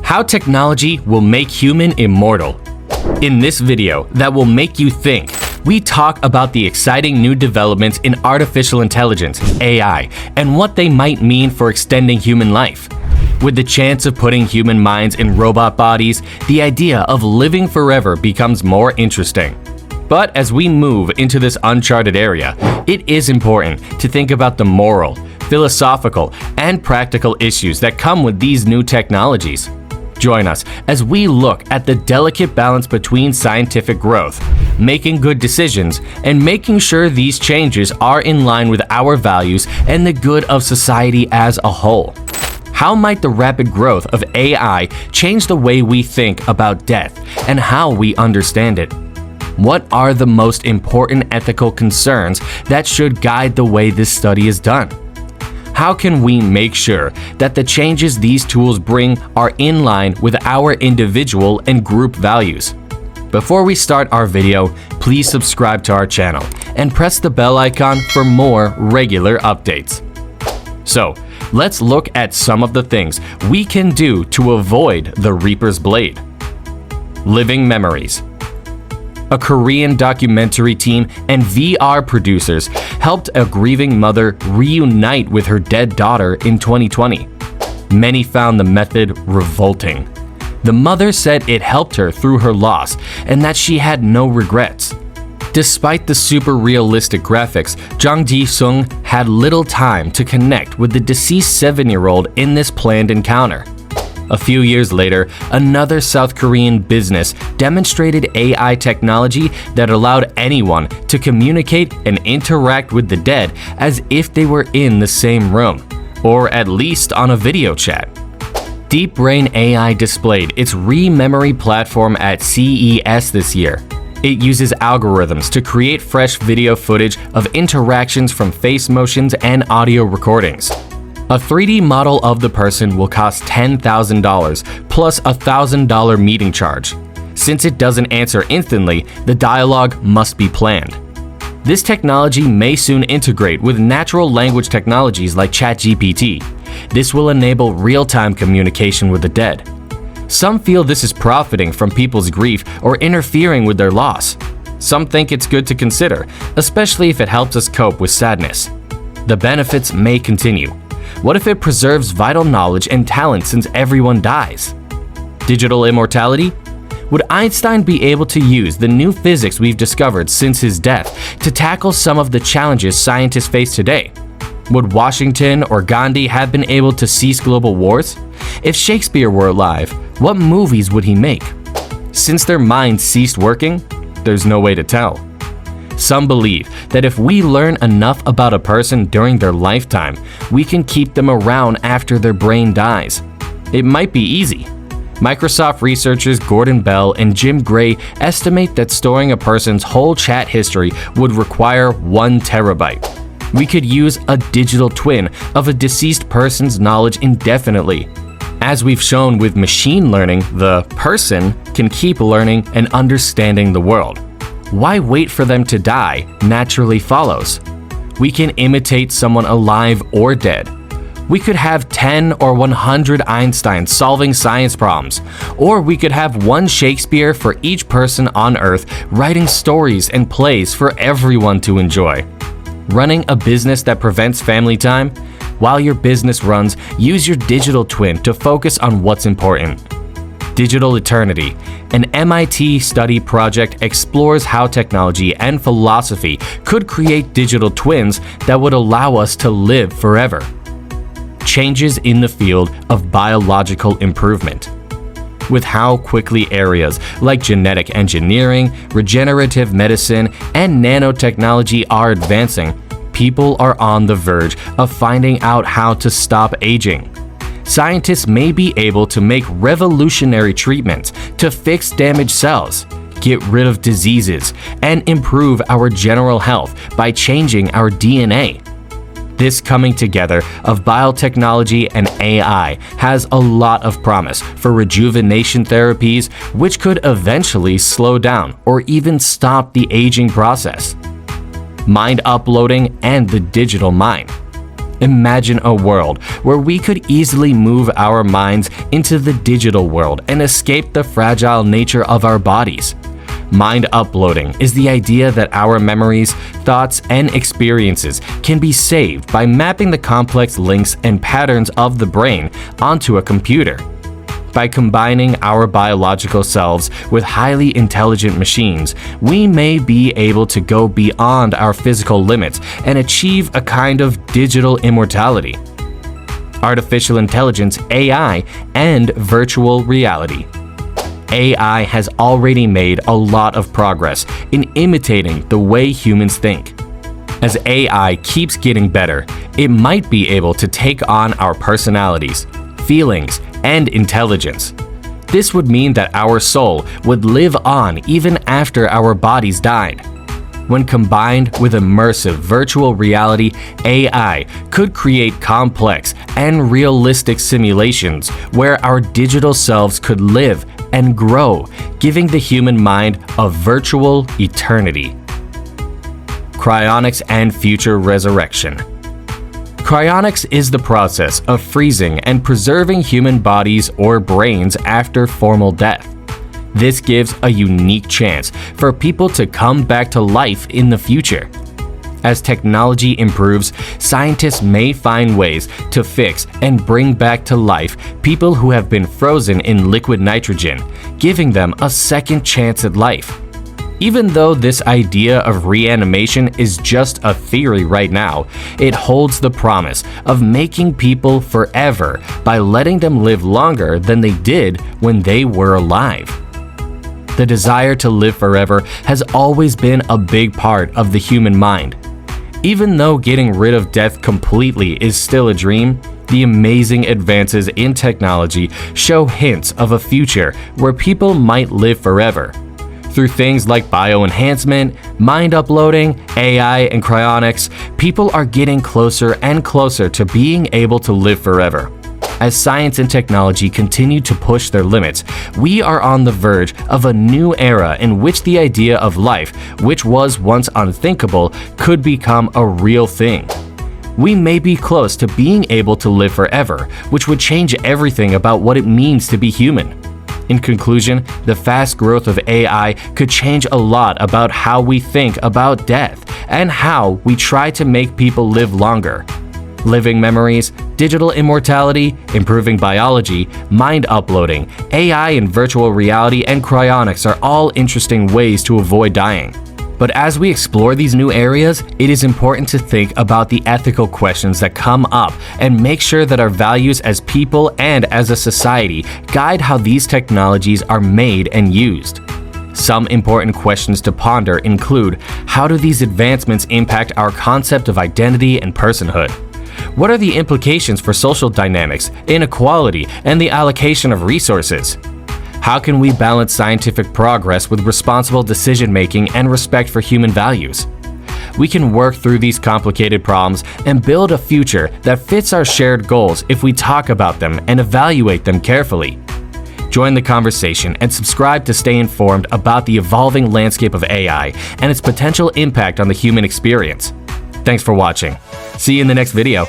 How technology will make human immortal. In this video that will make you think, we talk about the exciting new developments in artificial intelligence, AI, and what they might mean for extending human life. With the chance of putting human minds in robot bodies, the idea of living forever becomes more interesting. But as we move into this uncharted area, it is important to think about the moral, philosophical, and practical issues that come with these new technologies. Join us as we look at the delicate balance between scientific growth, making good decisions, and making sure these changes are in line with our values and the good of society as a whole. How might the rapid growth of AI change the way we think about death and how we understand it? What are the most important ethical concerns that should guide the way this study is done? How can we make sure that the changes these tools bring are in line with our individual and group values? Before we start our video, please subscribe to our channel and press the bell icon for more regular updates. So, let's look at some of the things we can do to avoid the Reaper's blade. Living memories. A Korean documentary team and VR producers helped a grieving mother reunite with her dead daughter in 2020. Many found the method revolting. The mother said it helped her through her loss and that she had no regrets. Despite the super realistic graphics, Jang Ji-sung had little time to connect with the deceased 7-year-old in this planned encounter. A few years later, another South Korean business demonstrated AI technology that allowed anyone to communicate and interact with the dead as if they were in the same room, or at least on a video chat. Deep Brain AI displayed its re-memory platform at CES this year. It uses algorithms to create fresh video footage of interactions from face motions and audio recordings. A 3D model of the person will cost $10,000 plus a $1,000 meeting charge. Since it doesn't answer instantly, the dialogue must be planned. This technology may soon integrate with natural language technologies like ChatGPT. This will enable real-time communication with the dead. Some feel this is profiting from people's grief or interfering with their loss. Some think it's good to consider, especially if it helps us cope with sadness. The benefits may continue. What if it preserves vital knowledge and talent since everyone dies? Digital immortality? Would Einstein be able to use the new physics we've discovered since his death to tackle some of the challenges scientists face today? Would Washington or Gandhi have been able to cease global wars? If Shakespeare were alive, what movies would he make? Since their minds ceased working, there's no way to tell. Some believe that if we learn enough about a person during their lifetime, we can keep them around after their brain dies. It might be easy. Microsoft researchers Gordon Bell and Jim Gray estimate that storing a person's whole chat history would require 1 terabyte. We could use a digital twin of a deceased person's knowledge indefinitely. As we've shown with machine learning, the person can keep learning and understanding the world. Why wait for them to die naturally follows. We can imitate someone alive or dead. We could have 10 or 100 Einsteins solving science problems, or we could have 1 Shakespeare for each person on Earth writing stories and plays for everyone to enjoy. Running a business that prevents family time? While your business runs, use your digital twin to focus on what's important. Digital Eternity, an MIT study project, explores how technology and philosophy could create digital twins that would allow us to live forever. Changes in the field of biological improvement. With how quickly areas like genetic engineering, regenerative medicine, and nanotechnology are advancing, people are on the verge of finding out how to stop aging. Scientists may be able to make revolutionary treatments to fix damaged cells, get rid of diseases, and improve our general health by changing our DNA. This coming together of biotechnology and AI has a lot of promise for rejuvenation therapies, which could eventually slow down or even stop the aging process. Mind uploading and the digital mind. Imagine a world where we could easily move our minds into the digital world and escape the fragile nature of our bodies. Mind uploading is the idea that our memories, thoughts, and experiences can be saved by mapping the complex links and patterns of the brain onto a computer. By combining our biological selves with highly intelligent machines, we may be able to go beyond our physical limits and achieve a kind of digital immortality. Artificial intelligence, AI, and virtual reality. AI has already made a lot of progress in imitating the way humans think. As AI keeps getting better, it might be able to take on our personalities, feelings, and intelligence. This would mean that our soul would live on even after our bodies died. When combined with immersive virtual reality, AI could create complex and realistic simulations where our digital selves could live and grow, giving the human mind a virtual eternity. Cryonics and future resurrection. Cryonics is the process of freezing and preserving human bodies or brains after formal death. This gives a unique chance for people to come back to life in the future. As technology improves, scientists may find ways to fix and bring back to life people who have been frozen in liquid nitrogen, giving them a second chance at life. Even though this idea of reanimation is just a theory right now, it holds the promise of making people forever by letting them live longer than they did when they were alive. The desire to live forever has always been a big part of the human mind. Even though getting rid of death completely is still a dream, the amazing advances in technology show hints of a future where people might live forever. Through things like bioenhancement, mind uploading, AI, and cryonics, people are getting closer and closer to being able to live forever. As science and technology continue to push their limits, we are on the verge of a new era in which the idea of life, which was once unthinkable, could become a real thing. We may be close to being able to live forever, which would change everything about what it means to be human. In conclusion, the fast growth of AI could change a lot about how we think about death and how we try to make people live longer. Living memories, digital immortality, improving biology, mind uploading, AI and virtual reality, and cryonics are all interesting ways to avoid dying. But as we explore these new areas, it is important to think about the ethical questions that come up and make sure that our values as people and as a society guide how these technologies are made and used. Some important questions to ponder include: how do these advancements impact our concept of identity and personhood? What are the implications for social dynamics, inequality, and the allocation of resources? How can we balance scientific progress with responsible decision-making and respect for human values? We can work through these complicated problems and build a future that fits our shared goals if we talk about them and evaluate them carefully. Join the conversation and subscribe to stay informed about the evolving landscape of AI and its potential impact on the human experience. Thanks for watching. See you in the next video.